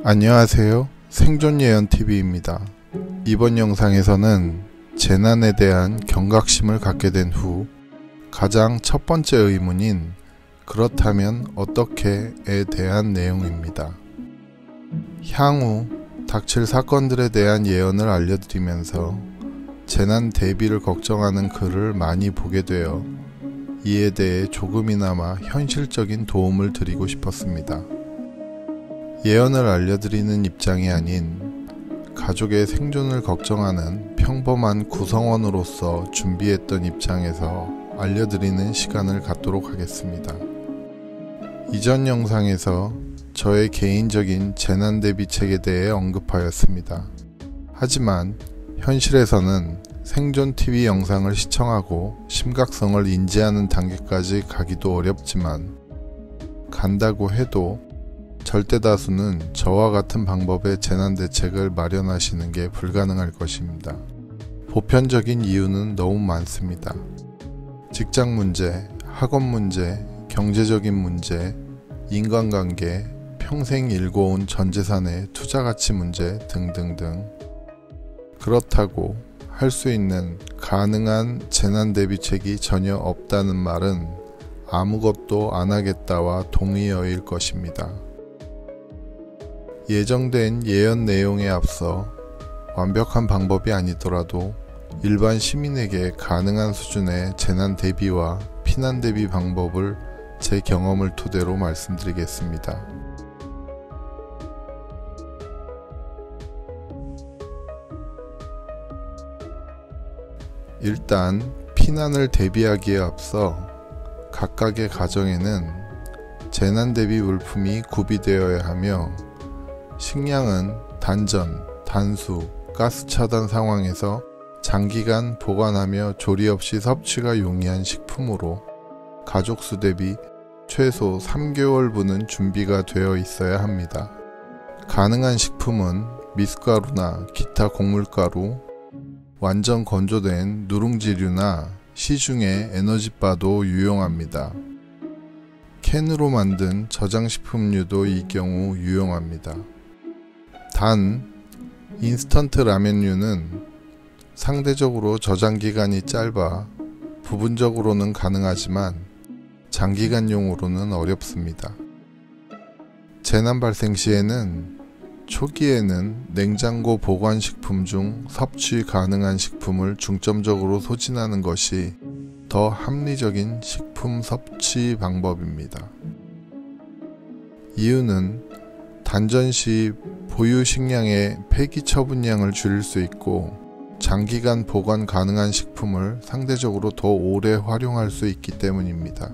안녕하세요. 생존예언TV입니다. 이번 영상에서는 재난에 대한 경각심을 갖게 된 후 가장 첫 번째 의문인 그렇다면 어떻게에 대한 내용입니다. 향후 닥칠 사건들에 대한 예언을 알려드리면서 재난 대비를 걱정하는 글을 많이 보게 되어 이에 대해 조금이나마 현실적인 도움을 드리고 싶었습니다. 예언을 알려드리는 입장이 아닌 가족의 생존을 걱정하는 평범한 구성원으로서 준비했던 입장에서 알려드리는 시간을 갖도록 하겠습니다. 이전 영상에서 저의 개인적인 재난 대비책에 대해 언급하였습니다. 하지만 현실에서는 생존TV 영상을 시청하고 심각성을 인지하는 단계까지 가기도 어렵지만 간다고 해도 절대 다수는 저와 같은 방법의 재난 대책을 마련하시는 게 불가능할 것입니다. 보편적인 이유는 너무 많습니다. 직장 문제, 학업 문제, 경제적인 문제, 인간관계, 평생 일궈온 전재산의 투자 가치 문제 등등등. 그렇다고 할 수 있는 가능한 재난 대비책이 전혀 없다는 말은 아무것도 안 하겠다와 동의어일 것입니다. 예정된 예언 내용에 앞서 완벽한 방법이 아니더라도 일반 시민에게 가능한 수준의 재난 대비와 피난 대비 방법을 제 경험을 토대로 말씀드리겠습니다. 일단 피난을 대비하기에 앞서 각각의 가정에는 재난 대비 물품이 구비되어야 하며 식량은 단전, 단수, 가스 차단 상황에서 장기간 보관하며 조리 없이 섭취가 용이한 식품으로 가족 수 대비 최소 3개월분은 준비가 되어 있어야 합니다. 가능한 식품은 미숫가루나 기타 곡물가루, 완전 건조된 누룽지류나 시중의 에너지바도 유용합니다. 캔으로 만든 저장식품류도 이 경우 유용합니다. 단, 인스턴트 라면류는 상대적으로 저장기간이 짧아 부분적으로는 가능하지만 장기간용으로는 어렵습니다. 재난 발생 시에는 초기에는 냉장고 보관식품 중 섭취 가능한 식품을 중점적으로 소진하는 것이 더 합리적인 식품 섭취 방법입니다. 이유는 단전 시 보유 식량의 폐기 처분량을 줄일 수 있고 장기간 보관 가능한 식품을 상대적으로 더 오래 활용할 수 있기 때문입니다.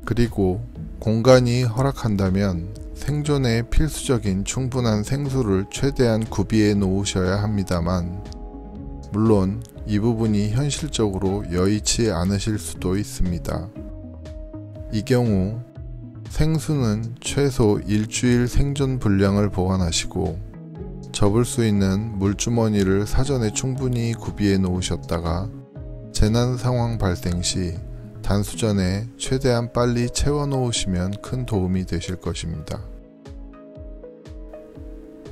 그리고 공간이 허락한다면 생존에 필수적인 충분한 생수를 최대한 구비해 놓으셔야 합니다만 물론 이 부분이 현실적으로 여의치 않으실 수도 있습니다. 이 경우 생수는 최소 일주일 생존 분량을 보관하시고 접을 수 있는 물주머니를 사전에 충분히 구비해 놓으셨다가 재난 상황 발생 시 단수전에 최대한 빨리 채워 놓으시면 큰 도움이 되실 것입니다.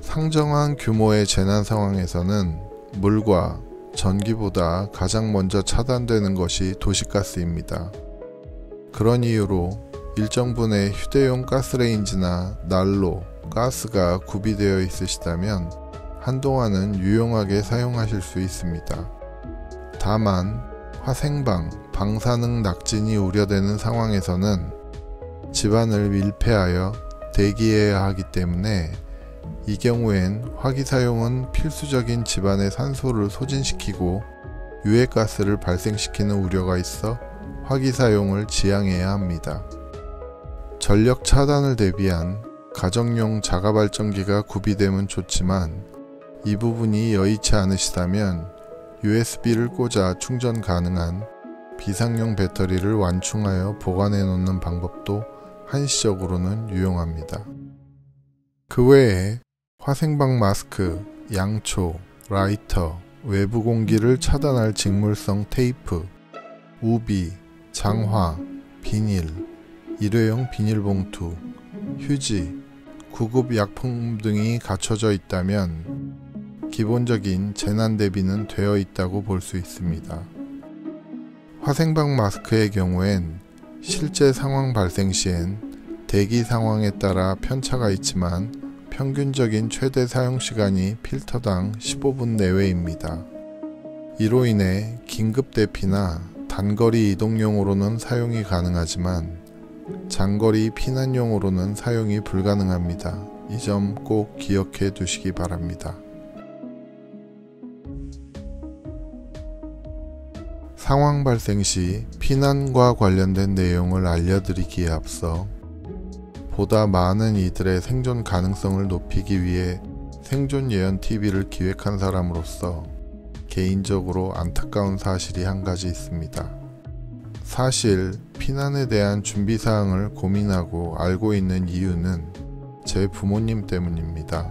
상정한 규모의 재난 상황에서는 물과 전기보다 가장 먼저 차단되는 것이 도시가스입니다. 그런 이유로 일정 분의 휴대용 가스레인지나 난로, 가스가 구비되어 있으시다면 한동안은 유용하게 사용하실 수 있습니다. 다만 화생방, 방사능 낙진이 우려되는 상황에서는 집안을 밀폐하여 대기해야 하기 때문에 이 경우엔 화기 사용은 필수적인 집안의 산소를 소진시키고 유해가스를 발생시키는 우려가 있어 화기 사용을 지양해야 합니다. 전력 차단을 대비한 가정용 자가발전기가 구비되면 좋지만 이 부분이 여의치 않으시다면 USB를 꽂아 충전 가능한 비상용 배터리를 완충하여 보관해 놓는 방법도 한시적으로는 유용합니다. 그 외에 화생방 마스크, 양초, 라이터, 외부 공기를 차단할 직물성 테이프, 우비, 장화, 비닐, 일회용 비닐봉투, 휴지, 구급 약품 등이 갖춰져 있다면 기본적인 재난 대비는 되어 있다고 볼 수 있습니다. 화생방 마스크의 경우엔 실제 상황 발생 시엔 대기 상황에 따라 편차가 있지만 평균적인 최대 사용 시간이 필터당 15분 내외입니다. 이로 인해 긴급 대피나 단거리 이동용으로는 사용이 가능하지만 장거리 피난용으로는 사용이 불가능합니다. 이 점 꼭 기억해 두시기 바랍니다. 상황 발생 시 피난과 관련된 내용을 알려드리기에 앞서 보다 많은 이들의 생존 가능성을 높이기 위해 생존 예언 TV를 기획한 사람으로서 개인적으로 안타까운 사실이 한 가지 있습니다. 사실 피난에 대한 준비사항을 고민하고 알고 있는 이유는 제 부모님 때문입니다.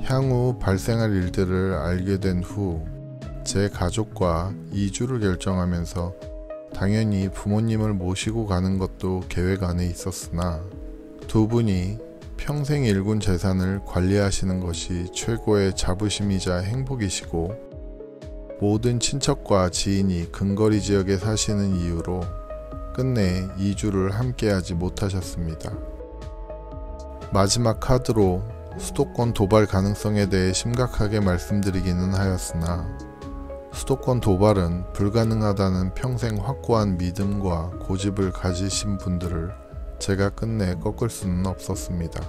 향후 발생할 일들을 알게 된 후 제 가족과 이주를 결정하면서 당연히 부모님을 모시고 가는 것도 계획 안에 있었으나 두 분이 평생 일군 재산을 관리하시는 것이 최고의 자부심이자 행복이시고 모든 친척과 지인이 근거리 지역에 사시는 이유로 끝내 이주를 함께하지 못하셨습니다. 마지막 카드로 수도권 도발 가능성에 대해 심각하게 말씀드리기는 하였으나 수도권 도발은 불가능하다는 평생 확고한 믿음과 고집을 가지신 분들을 제가 끝내 꺾을 수는 없었습니다.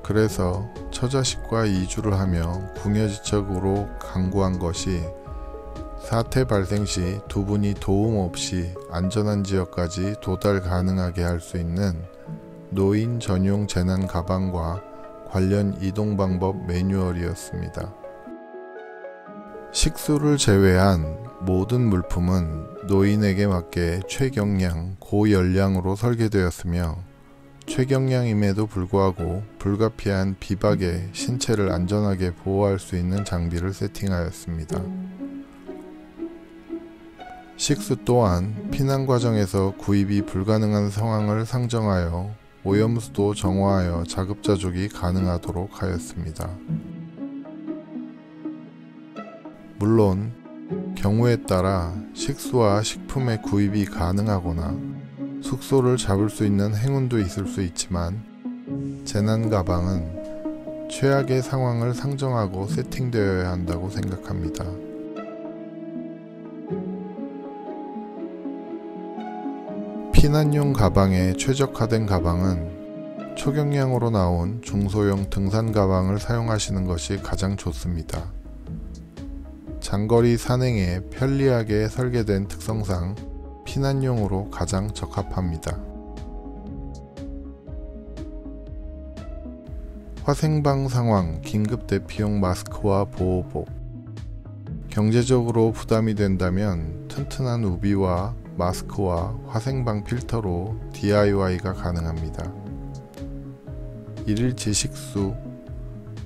그래서 처자식과 이주를 하며 궁여지책으로 강구한 것이 사태 발생 시 두 분이 도움 없이 안전한 지역까지 도달 가능하게 할 수 있는 노인 전용 재난 가방과 관련 이동 방법 매뉴얼이었습니다. 식수를 제외한 모든 물품은 노인에게 맞게 최경량, 고열량으로 설계되었으며 최경량임에도 불구하고 불가피한 비박에 신체를 안전하게 보호할 수 있는 장비를 세팅하였습니다. 식수 또한 피난 과정에서 구입이 불가능한 상황을 상정하여 오염수도 정화하여 자급자족이 가능하도록 하였습니다. 물론 경우에 따라 식수와 식품의 구입이 가능하거나 숙소를 잡을 수 있는 행운도 있을 수 있지만 재난 가방은 최악의 상황을 상정하고 세팅되어야 한다고 생각합니다. 피난용 가방에 최적화된 가방은 초경량으로 나온 중소형 등산 가방을 사용하시는 것이 가장 좋습니다. 장거리 산행에 편리하게 설계된 특성상 피난용으로 가장 적합합니다. 화생방 상황 긴급 대피용 마스크와 보호복. 경제적으로 부담이 된다면 튼튼한 우비와 마스크와 화생방 필터로 DIY가 가능합니다. 1일치 식수,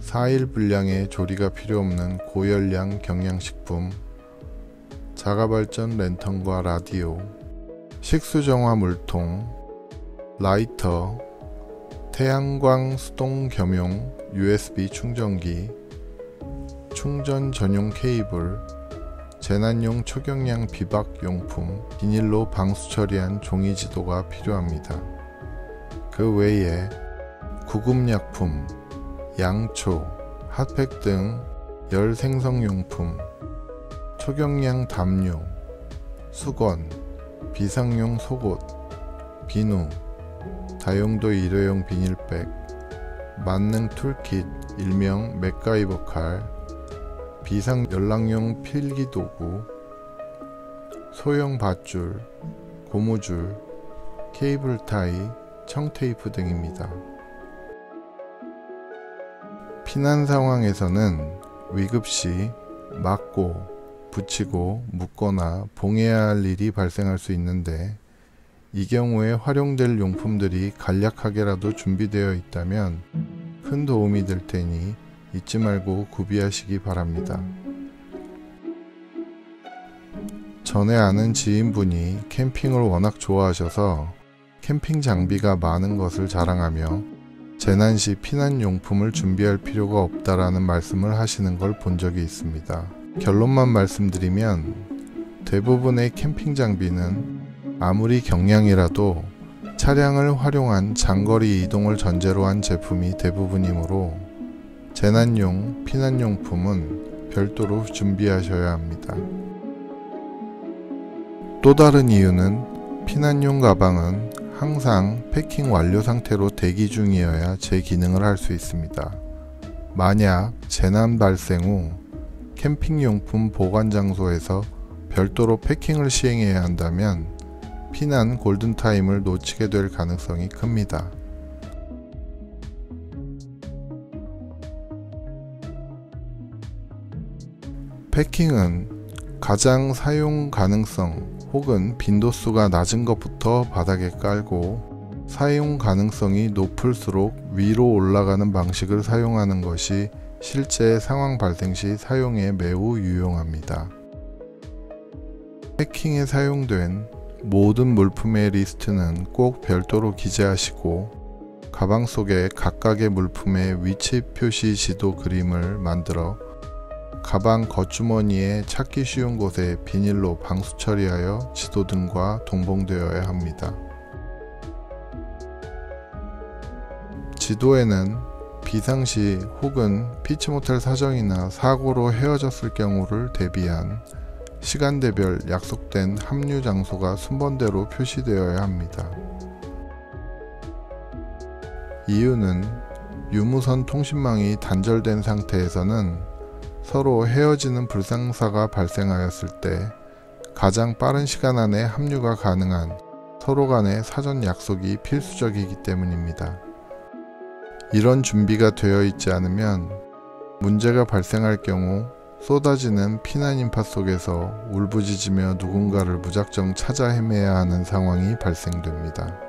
4일 분량의 조리가 필요 없는 고열량 경량식품, 자가발전 랜턴과 라디오, 식수정화 물통, 라이터, 태양광 수동 겸용 USB 충전기, 충전 전용 케이블, 재난용 초경량 비박 용품, 비닐로 방수 처리한 종이 지도가 필요합니다. 그 외에 구급약품, 양초, 핫팩 등 열 생성용품, 초경량 담요, 수건, 비상용 속옷, 비누, 다용도 일회용 비닐백, 만능 툴킷 일명 맥가이버 칼, 비상 연락용 필기도구, 소형 밧줄, 고무줄, 케이블 타이, 청테이프 등입니다. 피난 상황에서는 위급시 막고, 붙이고, 묶거나 봉해야 할 일이 발생할 수 있는데 이 경우에 활용될 용품들이 간략하게라도 준비되어 있다면 큰 도움이 될 테니 잊지 말고 구비하시기 바랍니다. 전에 아는 지인분이 캠핑을 워낙 좋아하셔서 캠핑 장비가 많은 것을 자랑하며 재난 시 피난용품을 준비할 필요가 없다라는 말씀을 하시는 걸 본 적이 있습니다. 결론만 말씀드리면 대부분의 캠핑 장비는 아무리 경량이라도 차량을 활용한 장거리 이동을 전제로 한 제품이 대부분이므로 재난용 피난용품은 별도로 준비하셔야 합니다. 또 다른 이유는 피난용 가방은 항상 패킹 완료 상태로 대기 중이어야 제 기능을 할 수 있습니다. 만약 재난 발생 후 캠핑용품 보관 장소에서 별도로 패킹을 시행해야 한다면 피난 골든타임을 놓치게 될 가능성이 큽니다. 패킹은 가장 사용 가능성 혹은 빈도수가 낮은 것부터 바닥에 깔고 사용 가능성이 높을수록 위로 올라가는 방식을 사용하는 것이 실제 상황 발생 시 사용에 매우 유용합니다. 패킹에 사용된 모든 물품의 리스트는 꼭 별도로 기재하시고 가방 속에 각각의 물품의 위치 표시 지도 그림을 만들어 가방 겉주머니에 찾기 쉬운 곳에 비닐로 방수 처리하여 지도등과 동봉되어야 합니다. 지도에는 비상시 혹은 피치 못할 사정이나 사고로 헤어졌을 경우를 대비한 시간대별 약속된 합류 장소가 순번대로 표시되어야 합니다. 이유는 유무선 통신망이 단절된 상태에서는 서로 헤어지는 불상사가 발생하였을 때 가장 빠른 시간 안에 합류가 가능한 서로 간의 사전 약속이 필수적이기 때문입니다. 이런 준비가 되어 있지 않으면 문제가 발생할 경우 쏟아지는 피난 인파 속에서 울부짖으며 누군가를 무작정 찾아 헤매야 하는 상황이 발생됩니다.